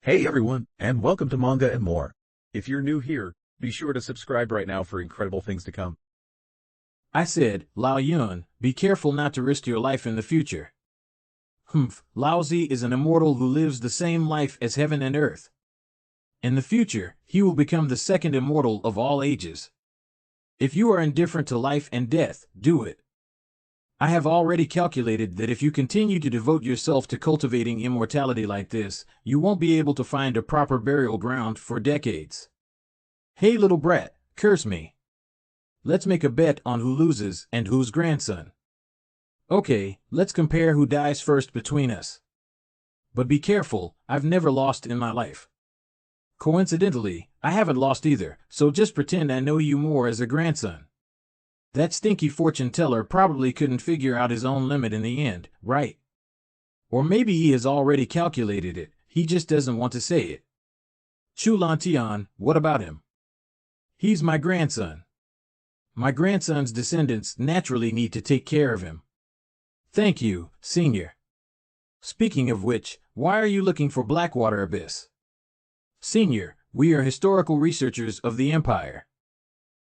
Hey everyone, and welcome to Manga and More. If you're new here, be sure to subscribe right now for incredible things to come. I said, Lao Yun, be careful not to risk your life in the future. Humph, Laozi is an immortal who lives the same life as heaven and earth. In the future, he will become the second immortal of all ages. If you are indifferent to life and death, do it. I have already calculated that if you continue to devote yourself to cultivating immortality like this, you won't be able to find a proper burial ground for decades. Hey little brat, curse me. Let's make a bet on who loses and whose grandson. Okay, let's compare who dies first between us. But be careful, I've never lost in my life. Coincidentally, I haven't lost either, so just pretend I know you more as a grandson. That stinky fortune teller probably couldn't figure out his own limit in the end, right? Or maybe he has already calculated it, he just doesn't want to say it. Chu Lantian, what about him? He's my grandson. My grandson's descendants naturally need to take care of him. Thank you, Senior. Speaking of which, why are you looking for Blackwater Abyss? Senior, we are historical researchers of the Empire.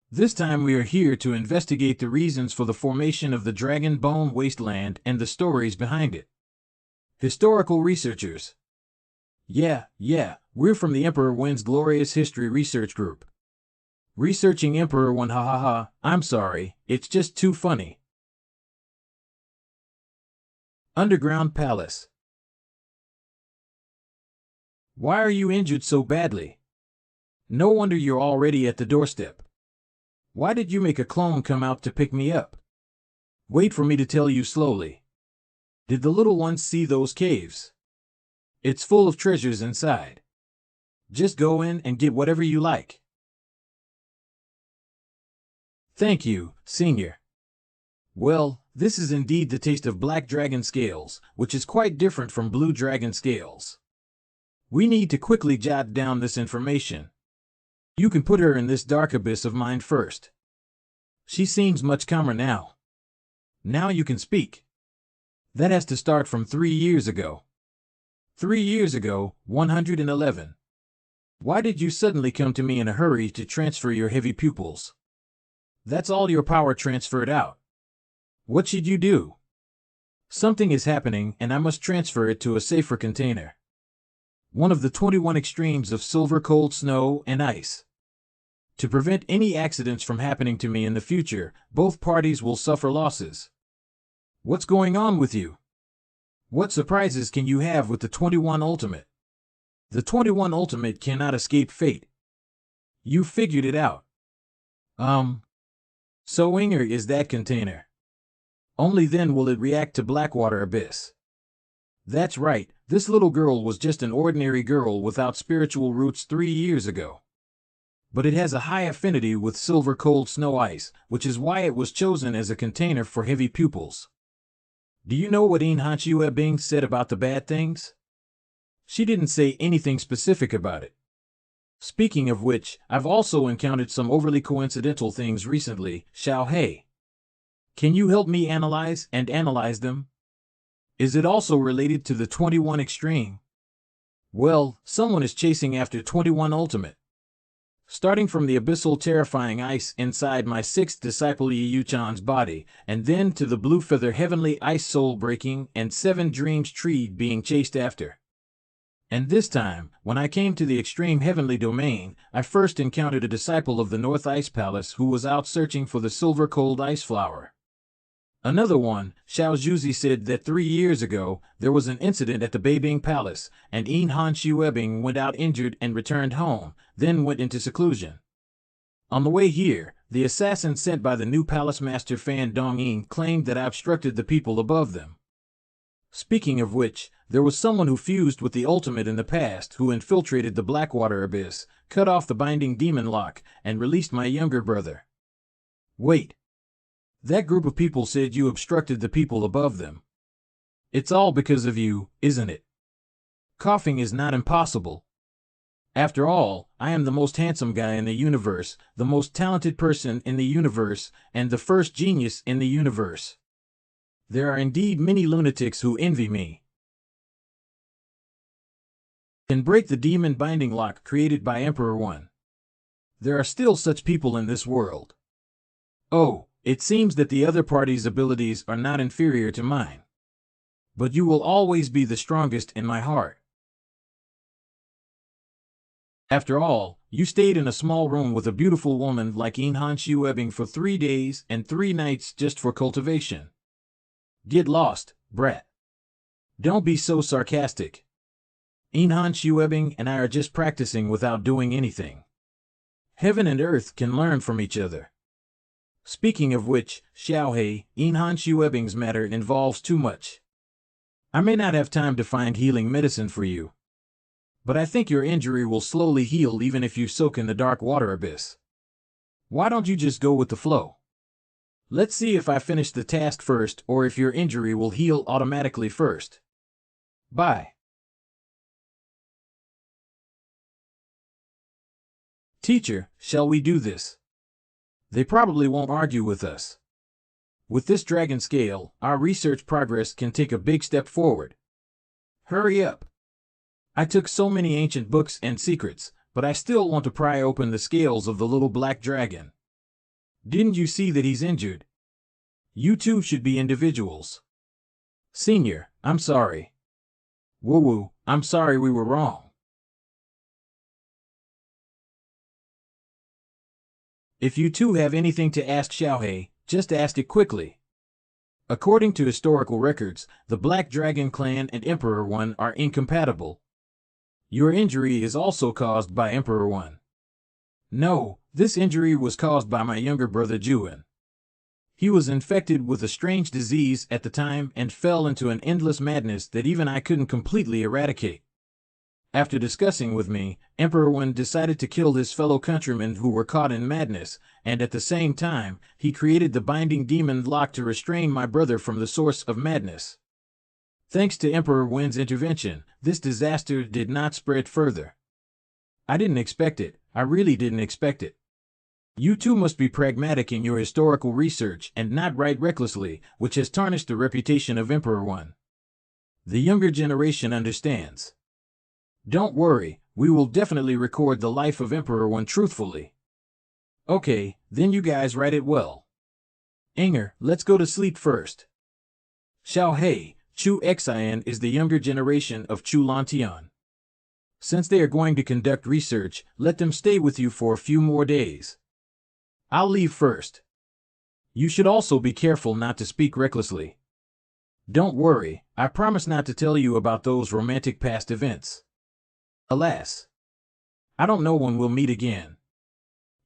This time we are here to investigate the reasons for the formation of the Dragon Bone Wasteland and the stories behind it. Historical researchers. Yeah, we're from the Emperor Wen's Glorious History Research Group. Researching Emperor Wen, ha ha ha, I'm sorry, it's just too funny. Underground Palace. Why are you injured so badly? No wonder you're already at the doorstep. Why did you make a clone come out to pick me up? Wait for me to tell you slowly. Did the little ones see those caves? It's full of treasures inside. Just go in and get whatever you like. Thank you, Senior. Well, this is indeed the taste of black dragon scales, which is quite different from blue dragon scales. We need to quickly jot down this information. You can put her in this dark abyss of mine first. She seems much calmer now. Now you can speak. That has to start from 3 years ago. 3 years ago, 111. Why did you suddenly come to me in a hurry to transfer your heavy pupils? That's all your power transferred out. What should you do? Something is happening and I must transfer it to a safer container. One of the 21 extremes of silver, cold, snow, and ice. To prevent any accidents from happening to me in the future, both parties will suffer losses. What's going on with you? What surprises can you have with the 21 Ultimate? The 21 Ultimate cannot escape fate. You figured it out. So Inger is that container. Only then will it react to Blackwater Abyss. That's right, this little girl was just an ordinary girl without spiritual roots 3 years ago. But it has a high affinity with silver, cold, snow, ice, which is why it was chosen as a container for heavy pupils. Do you know what Enhanchua Bing said about the bad things? She didn't say anything specific about it. Speaking of which, I've also encountered some overly coincidental things recently, Xiao Hei. Can you help me analyze them? Is it also related to the 21 Extreme? Well, someone is chasing after 21 Ultimate. Starting from the abyssal terrifying ice inside my 6th disciple Yi Yuchan's body, and then to the blue feather heavenly ice soul breaking and 7 dreams tree being chased after. And this time, when I came to the extreme heavenly domain, I first encountered a disciple of the North Ice Palace who was out searching for the silver cold ice flower. Another one, Xiao Zhuzi, said that 3 years ago, there was an incident at the Beibing Palace, and Han Shuebing went out injured and returned home, then went into seclusion. On the way here, the assassin sent by the new palace master Fan Dongyin claimed that I obstructed the people above them. Speaking of which, there was someone who fused with the Ultimate in the past who infiltrated the Blackwater Abyss, cut off the binding demon lock, and released my younger brother. Wait. That group of people said you obstructed the people above them. It's all because of you, isn't it? Coughing is not impossible. After all, I am the most handsome guy in the universe, the most talented person in the universe, and the first genius in the universe. There are indeed many lunatics who envy me. can break the demon binding lock created by Emperor 1. There are still such people in this world. Oh, it seems that the other party's abilities are not inferior to mine. But you will always be the strongest in my heart. After all, you stayed in a small room with a beautiful woman like Webbing for 3 days and 3 nights just for cultivation. Get lost, brat. Don't be so sarcastic. Webbing and I are just practicing without doing anything. Heaven and earth can learn from each other. Speaking of which, Xiaohei, Webbing's matter involves too much. I may not have time to find healing medicine for you, but I think your injury will slowly heal even if you soak in the dark water abyss. Why don't you just go with the flow? Let's see if I finish the task first or if your injury will heal automatically first. Bye. Teacher, shall we do this? They probably won't argue with us. With this dragon scale, our research progress can take a big step forward. Hurry up. I took so many ancient books and secrets, but I still want to pry open the scales of the little black dragon. Didn't you see that he's injured? You two should be individuals. Senior, I'm sorry. Woo-woo, I'm sorry we were wrong. If you two have anything to ask Xiaohei, just ask it quickly. According to historical records, the Black Dragon Clan and Emperor 1 are incompatible. Your injury is also caused by Emperor 1. No, this injury was caused by my younger brother Juan. He was infected with a strange disease at the time and fell into an endless madness that even I couldn't completely eradicate. After discussing with me, Emperor 1 decided to kill his fellow countrymen who were caught in madness, and at the same time, he created the binding demon lock to restrain my brother from the source of madness. Thanks to Emperor 1's intervention, this disaster did not spread further. I didn't expect it. I really didn't expect it. You two must be pragmatic in your historical research and not write recklessly, which has tarnished the reputation of Emperor 1. The younger generation understands. Don't worry, we will definitely record the life of Emperor 1 truthfully. Okay, then you guys write it well. Enger, let's go to sleep first. Xiaohei, Chu Xian is the younger generation of Chu Lantian. Since they are going to conduct research, let them stay with you for a few more days. I'll leave first. You should also be careful not to speak recklessly. Don't worry, I promise not to tell you about those romantic past events. Alas, I don't know when we'll meet again.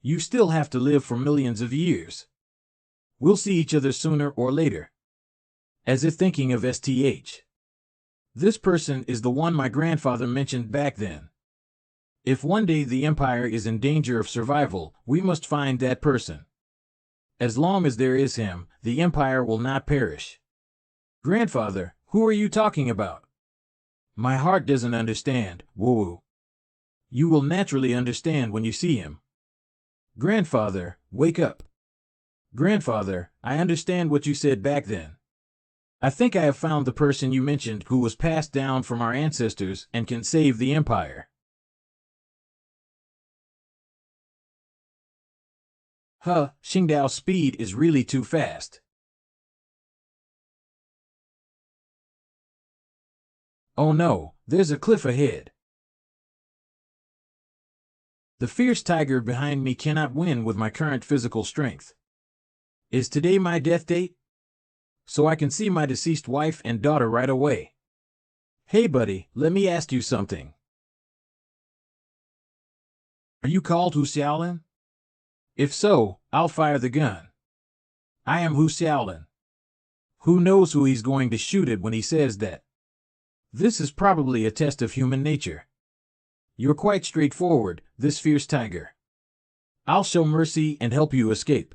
You still have to live for millions of years. We'll see each other sooner or later. As if thinking of STH. This person is the one my grandfather mentioned back then. If one day the Empire is in danger of survival, we must find that person. As long as there is him, the Empire will not perish. Grandfather, who are you talking about? My heart doesn't understand, woo-woo. You will naturally understand when you see him. Grandfather, wake up. Grandfather, I understand what you said back then. I think I have found the person you mentioned who was passed down from our ancestors and can save the Empire. Xingdao's speed is really too fast. Oh no, there's a cliff ahead. The fierce tiger behind me cannot win with my current physical strength. Is today my death date? So I can see my deceased wife and daughter right away. Hey buddy, let me ask you something. Are you called Hu Xiaolin? If so, I'll fire the gun. I am Hu Xiaolin. Who knows who he's going to shoot at when he says that? This is probably a test of human nature. You're quite straightforward, this fierce tiger. I'll show mercy and help you escape.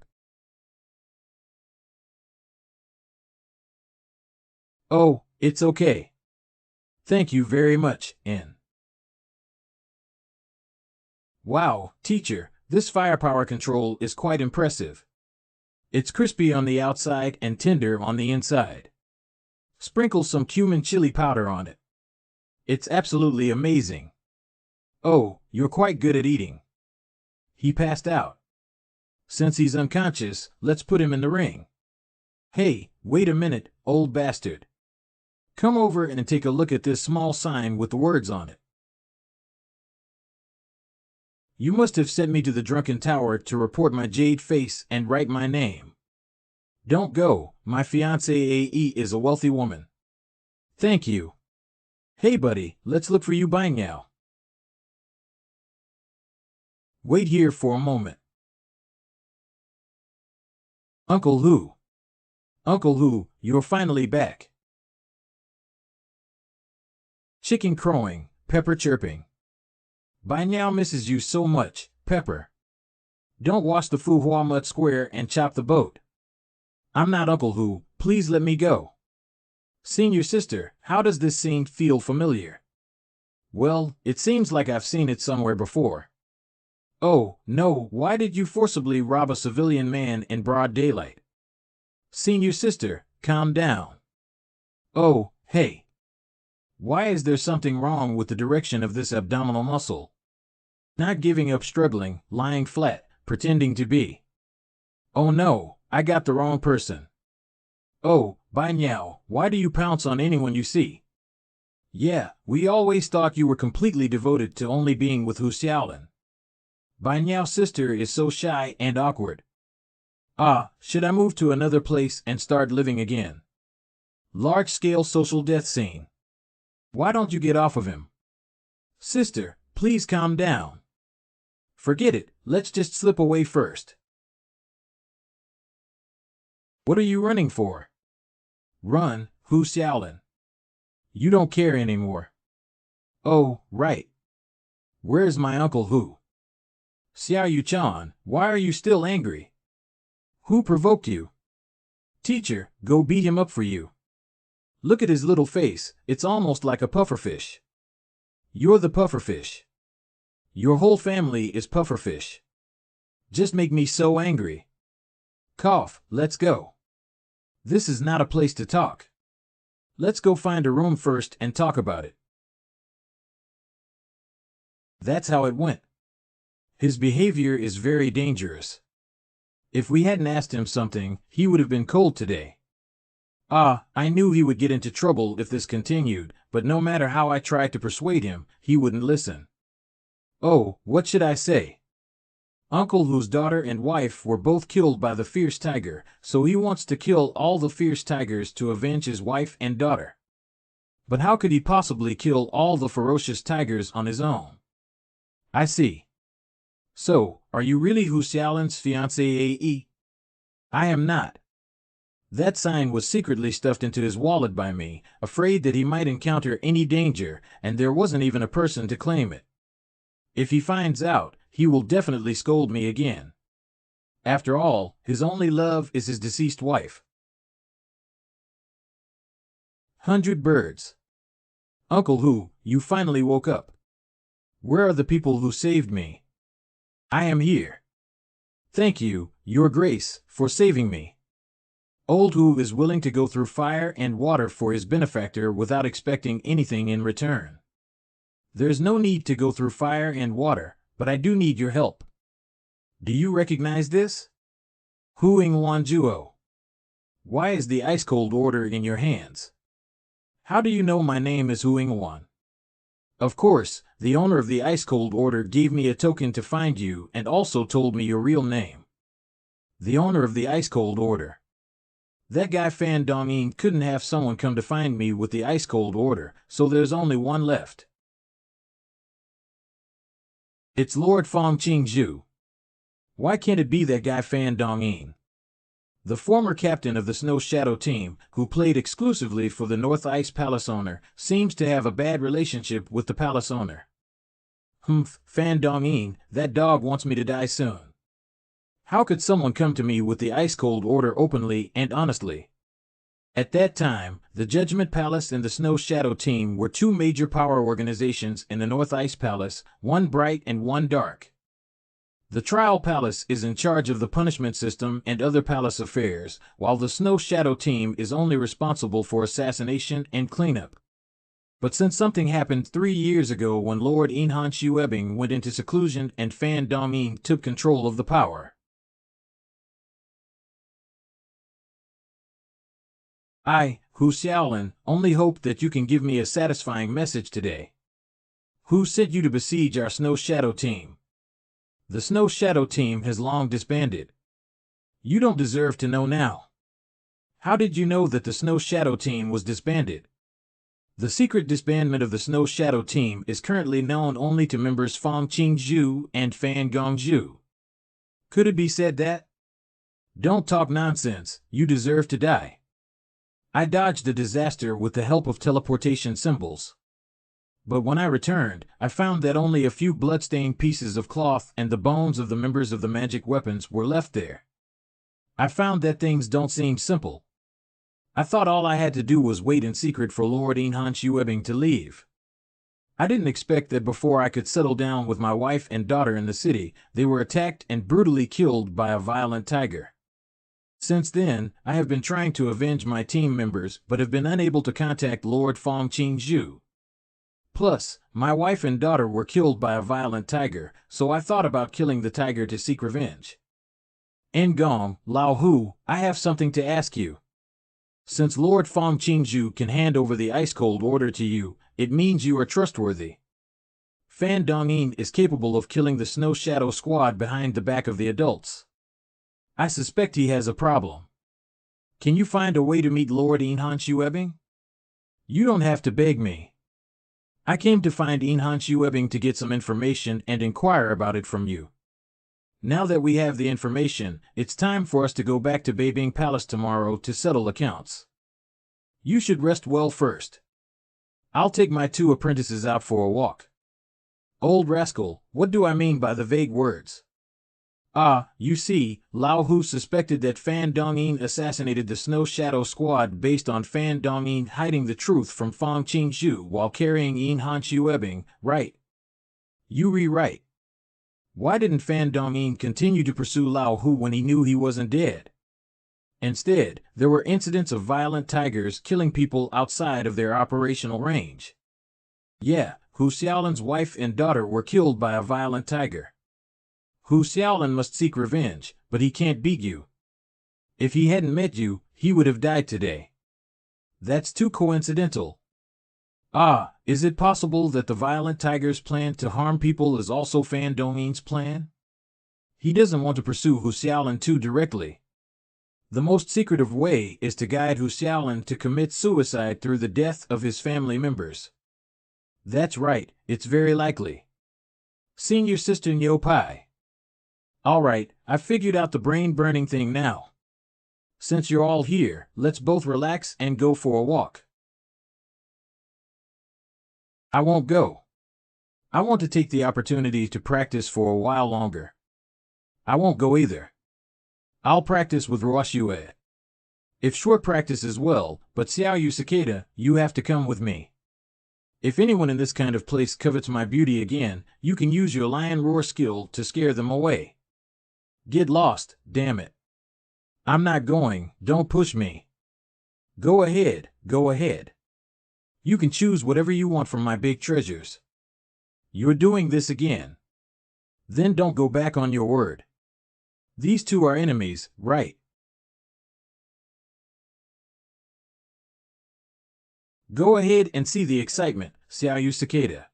Oh, it's okay. Thank you very much, N. Wow, teacher, this firepower control is quite impressive. It's crispy on the outside and tender on the inside. Sprinkle some cumin chili powder on it. It's absolutely amazing. Oh, you're quite good at eating. He passed out. Since he's unconscious, let's put him in the ring. Hey, wait a minute, old bastard. Come over and take a look at this small sign with the words on it. You must have sent me to the drunken tower to report my jade face and write my name. Don't go, my fiancée AE is a wealthy woman. Thank you. Hey buddy, let's look for you by now. Wait here for a moment. Uncle Hu. Uncle Hu, you're finally back. Chicken crowing, Pepper chirping. By now misses you so much, Pepper. Don't wash the Fu Hua Mud Square and chop the boat. I'm not Uncle Hu, please let me go. Senior sister, how does this scene feel familiar? Well, it seems like I've seen it somewhere before. Oh, no, why did you forcibly rob a civilian man in broad daylight? Senior sister, calm down. Oh, hey. Why is there something wrong with the direction of this abdominal muscle? Not giving up, struggling, lying flat, pretending to be. Oh no, I got the wrong person. Oh, by now, why do you pounce on anyone you see? Yeah, we always thought you were completely devoted to only being with Hu Xiaolin. By now sister is so shy and awkward. Ah, should I move to another place and start living again? Large-scale social death scene. Why don't you get off of him? Sister, please calm down. Forget it, let's just slip away first. What are you running for? Run, Hu Xiaolin. You don't care anymore. Oh, right. Where's my Uncle Hu? Xiao Yu-chan, why are you still angry? Who provoked you? Teacher, go beat him up for you. Look at his little face, it's almost like a pufferfish. You're the pufferfish. Your whole family is pufferfish. Just make me so angry. Cough, let's go. This is not a place to talk. Let's go find a room first and talk about it. That's how it went. His behavior is very dangerous. If we hadn't asked him something, he would have been cold today. Ah, I knew he would get into trouble if this continued, but no matter how I tried to persuade him, he wouldn't listen. Oh, what should I say? Uncle Hu's daughter and wife were both killed by the fierce tiger, so he wants to kill all the fierce tigers to avenge his wife and daughter. But how could he possibly kill all the ferocious tigers on his own? I see. So, are you really Hu Xiaolin's fiancée AE? I am not. That sign was secretly stuffed into his wallet by me, afraid that he might encounter any danger, and there wasn't even a person to claim it. If he finds out, he will definitely scold me again. After all, his only love is his deceased wife. 100 birds. Uncle Hu, you finally woke up. Where are the people who saved me? I am here. Thank you, Your Grace, for saving me. Old Hu is willing to go through fire and water for his benefactor without expecting anything in return. There's no need to go through fire and water, but I do need your help. Do you recognize this? Huing Wanjuo. Why is the ice-cold order in your hands? How do you know my name is Huing Wan? Of course, the owner of the ice-cold order gave me a token to find you and also told me your real name. The owner of the ice-cold order. That guy Fan Dongyin couldn't have someone come to find me with the ice-cold order, so there's only one left. It's Lord Fong Qingzhu. Why can't it be that guy Fan Dongyin? The former captain of the Snow Shadow team, who played exclusively for the North Ice Palace owner, seems to have a bad relationship with the palace owner. Humph, Fan Dongyin, that dog wants me to die soon. How could someone come to me with the ice-cold order openly and honestly? At that time, the Judgment Palace and the Snow Shadow team were two major power organizations in the North Ice Palace, one bright and one dark. The Trial Palace is in charge of the punishment system and other palace affairs, while the Snow Shadow team is only responsible for assassination and cleanup. But since something happened 3 years ago when Lord Inhan Shuebing went into seclusion and Fan Dongyin took control of the power. I, Hu Xiaolin, only hope that you can give me a satisfying message today. Who sent you to besiege our Snow Shadow team? The Snow Shadow team has long disbanded. You don't deserve to know now. How did you know that the Snow Shadow team was disbanded? The secret disbandment of the Snow Shadow team is currently known only to members Fang Qingzhu and Fan Gongzhu. Could it be said that? Don't talk nonsense, you deserve to die. I dodged the disaster with the help of teleportation symbols. But when I returned, I found that only a few bloodstained pieces of cloth and the bones of the members of the magic weapons were left there. I found that things don't seem simple. I thought all I had to do was wait in secret for Lord Inhan Shuebing to leave. I didn't expect that before I could settle down with my wife and daughter in the city, they were attacked and brutally killed by a violent tiger. Since then, I have been trying to avenge my team members but have been unable to contact Lord Fang Qingzhu. Plus, my wife and daughter were killed by a violent tiger, so I thought about killing the tiger to seek revenge. Ngong, Lao Hu, I have something to ask you. Since Lord Fang Qingzhu can hand over the ice-cold order to you, it means you are trustworthy. Fan Dongyin is capable of killing the Snow Shadow squad behind the back of the adults. I suspect he has a problem. Can you find a way to meet Lord Inhan Shuebing? You don't have to beg me. I came to find Inhan Shuebing to get some information and inquire about it from you. Now that we have the information, it's time for us to go back to Beibing Palace tomorrow to settle accounts. You should rest well first. I'll take my 2 apprentices out for a walk. Old rascal, what do I mean by the vague words? Ah, you see, Lao Hu suspected that Fan Dongyin assassinated the Snow Shadow squad based on Fan Dongyin hiding the truth from Fang Qingzhu while carrying Inhan Shuebing, right? You rewrite. Why didn't Fan Dongyin continue to pursue Lao Hu when he knew he wasn't dead? Instead, there were incidents of violent tigers killing people outside of their operational range. Yeah, Hu Xiaolin's wife and daughter were killed by a violent tiger. Hu Xiaolin must seek revenge, but he can't beat you. If he hadn't met you, he would have died today. That's too coincidental. Ah, is it possible that the violent tiger's plan to harm people is also Fan Dongyin's plan? He doesn't want to pursue Hu Xiaolin too directly. The most secretive way is to guide Hu Xiaolin to commit suicide through the death of his family members. That's right, it's very likely. Senior Sister Nyo Pai. Alright, I've figured out the brain-burning thing now. Since you're all here, let's both relax and go for a walk. I won't go. I want to take the opportunity to practice for a while longer. I won't go either. I'll practice with Ruoxue. If short practice as well, but Xiaoyu Cicada, you have to come with me. If anyone in this kind of place covets my beauty again, you can use your lion roar skill to scare them away. Get lost, damn it. I'm not going, don't push me. Go ahead, go ahead. You can choose whatever you want from my big treasures. You're doing this again. Then don't go back on your word. These two are enemies, right? Go ahead and see the excitement, Xiaoyu Cicada.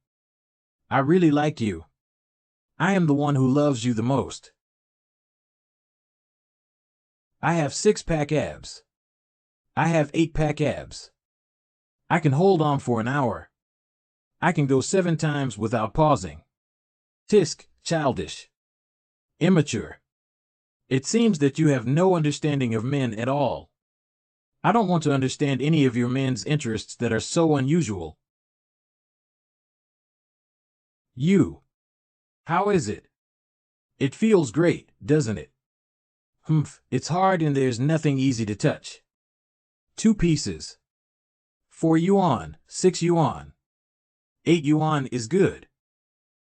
I really like you. I am the one who loves you the most. I have 6-pack abs. I have 8-pack abs. I can hold on for an hour. I can go 7 times without pausing. Tisk, childish. Immature. It seems that you have no understanding of men at all. I don't want to understand any of your men's interests that are so unusual. You. How is it? It feels great, doesn't it? It's hard and there's nothing easy to touch. 2 pieces. 4 yuan, 6 yuan. 8 yuan is good.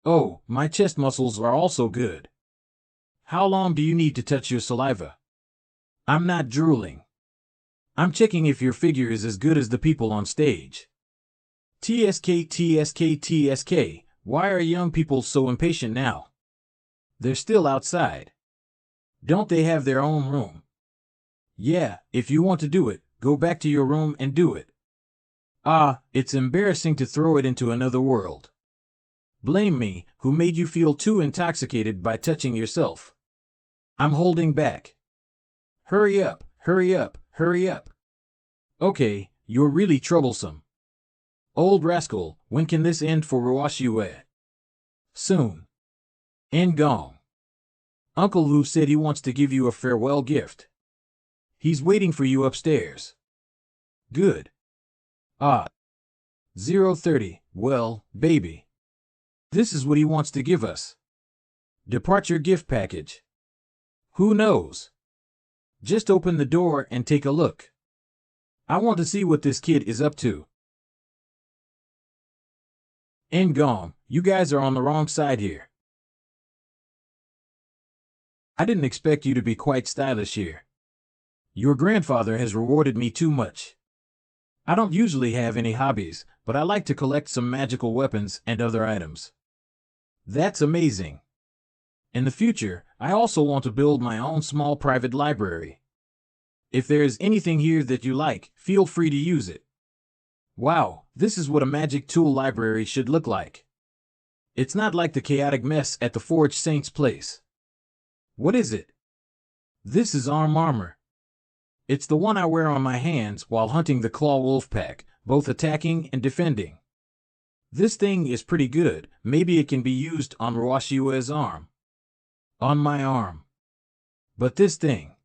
Oh, my chest muscles are also good. How long do you need to touch your saliva? I'm not drooling. I'm checking if your figure is as good as the people on stage. TSK, TSK, TSK. Why are young people so impatient now? They're still outside. Don't they have their own room? Yeah, if you want to do it, go back to your room and do it. Ah, it's embarrassing to throw it into another world. Blame me, who made you feel too intoxicated by touching yourself. I'm holding back. Hurry up, hurry up, hurry up. Okay, you're really troublesome. Old rascal, when can this end for Ruashue? Soon. Ngong. Uncle Lu said he wants to give you a farewell gift. He's waiting for you upstairs. Good. Ah. 030, well, baby. This is what he wants to give us. Departure gift package. Who knows? Just open the door and take a look. I want to see what this kid is up to. Ngong, you guys are on the wrong side here. I didn't expect you to be quite stylish here. Your grandfather has rewarded me too much. I don't usually have any hobbies, but I like to collect some magical weapons and other items. That's amazing. In the future, I also want to build my own small private library. If there is anything here that you like, feel free to use it. Wow, this is what a magic tool library should look like. It's not like the chaotic mess at the Forge Saint's place. What is it? This is arm armor. It's the one I wear on my hands while hunting the Claw Wolf Pack, both attacking and defending. This thing is pretty good. Maybe it can be used on Ruashiue's arm. On my arm. But this thing.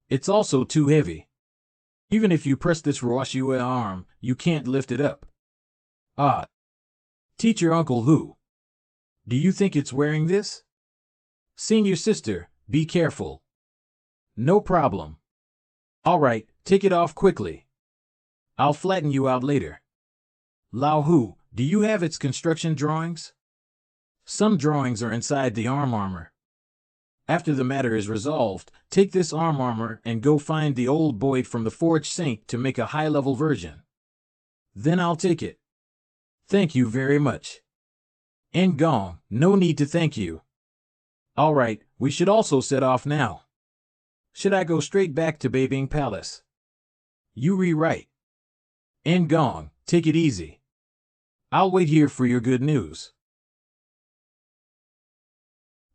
It's also too heavy. Even if you press this Ruashue arm, you can't lift it up. Ah. Teacher Uncle Hu. Do you think it's wearing this? Senior sister, be careful. No problem. All right, take it off quickly. I'll flatten you out later. Lao Hu, do you have its construction drawings? Some drawings are inside the arm armor. After the matter is resolved, take this arm armor and go find the old boy from the Forge Saint to make a high-level version. Then I'll take it. Thank you very much. Ngong, no need to thank you. All right, we should also set off now. Should I go straight back to Beibing Palace? You rewrite. Ngong, take it easy. I'll wait here for your good news.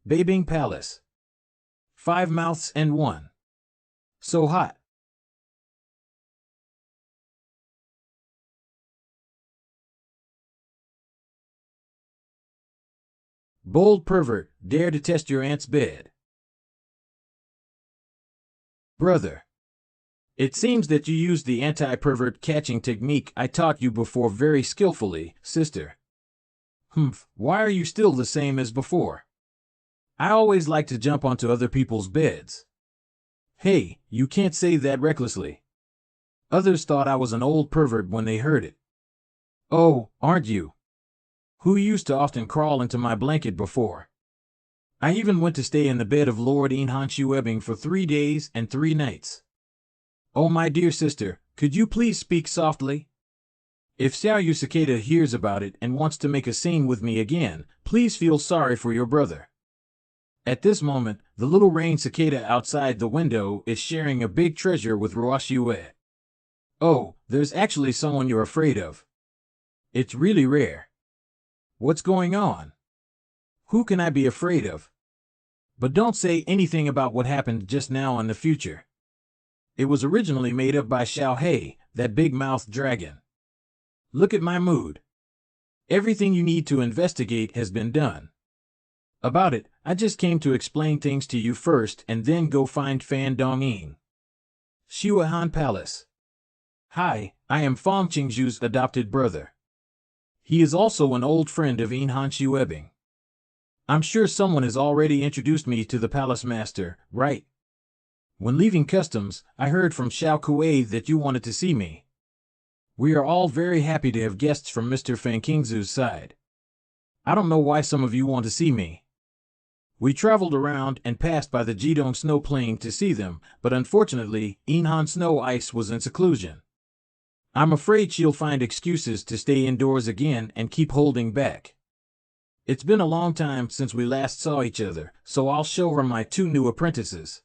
Beibing Palace. 5 mouths and 1. So hot. Bold pervert, dare to test your aunt's bed. Brother. It seems that you used the anti-pervert catching technique I taught you before very skillfully, sister. Why are you still the same as before? I always like to jump onto other people's beds. Hey, you can't say that recklessly. Others thought I was an old pervert when they heard it. Oh, aren't you? Who used to often crawl into my blanket before. I even went to stay in the bed of Lord Enhanshuebing for 3 days and 3 nights. Oh my dear sister, could you please speak softly? If Xiaoyu Cicada hears about it and wants to make a scene with me again, please feel sorry for your brother. At this moment, the little rain cicada outside the window is sharing a big treasure with Ruashue. Oh, there's actually someone you're afraid of. It's really rare. What's going on? Who can I be afraid of? But don't say anything about what happened just now in the future. It was originally made up by Xiao Hei, that big-mouthed dragon. Look at my mood. Everything you need to investigate has been done. About it, I just came to explain things to you first and then go find Fan Dongyin. Shuahan Palace. Hi, I am Fong Qingzhu's adopted brother. He is also an old friend of Enhanshuebing. I'm sure someone has already introduced me to the palace master, right? When leaving customs, I heard from Xiao Kuei that you wanted to see me. We are all very happy to have guests from Mr. Fan Qingzhu's side. I don't know why some of you want to see me. We traveled around and passed by the Jidong Snow Plain to see them, but unfortunately, Enhan Snow Ice was in seclusion. I'm afraid she'll find excuses to stay indoors again and keep holding back. It's been a long time since we last saw each other, so I'll show her my 2 new apprentices.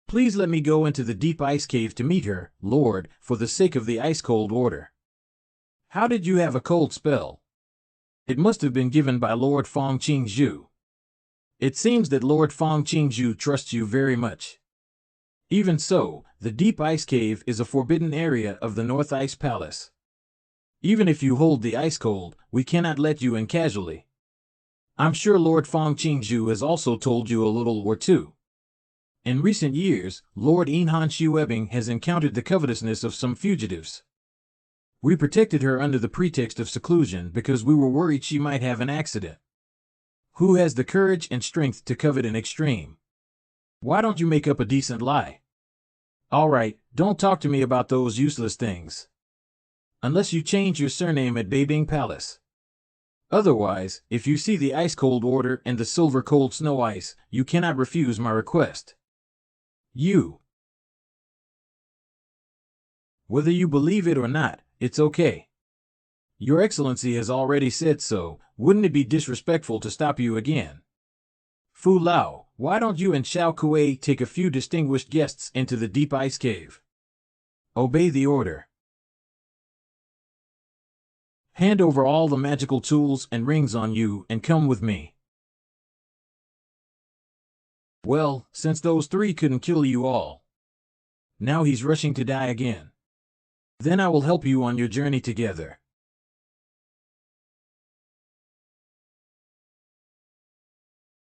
Please let me go into the deep ice cave to meet her, Lord, for the sake of the ice-cold order. How did you have a cold spell? It must have been given by Lord Fong Qingzhu. It seems that Lord Fong Qingzhu trusts you very much. Even so, the deep ice cave is a forbidden area of the North Ice Palace. Even if you hold the ice cold, we cannot let you in casually. I'm sure Lord Fong Qingzhu has also told you a little or two. In recent years, Lord Inhan Shiwebing has encountered the covetousness of some fugitives. We protected her under the pretext of seclusion because we were worried she might have an accident. Who has the courage and strength to covet an extreme? Why don't you make up a decent lie? All right, don't talk to me about those useless things. Unless you change your surname at Beibing Palace. Otherwise, if you see the ice-cold order and the silver-cold snow ice, you cannot refuse my request. Whether you believe it or not, it's okay. Your Excellency has already said so, wouldn't it be disrespectful to stop you again? Fu Lao, why don't you and Xiao Kuei take a few distinguished guests into the deep ice cave? Obey the order. Hand over all the magical tools and rings on you and come with me. Well, since those 3 couldn't kill you all, now he's rushing to die again. Then I will help you on your journey together.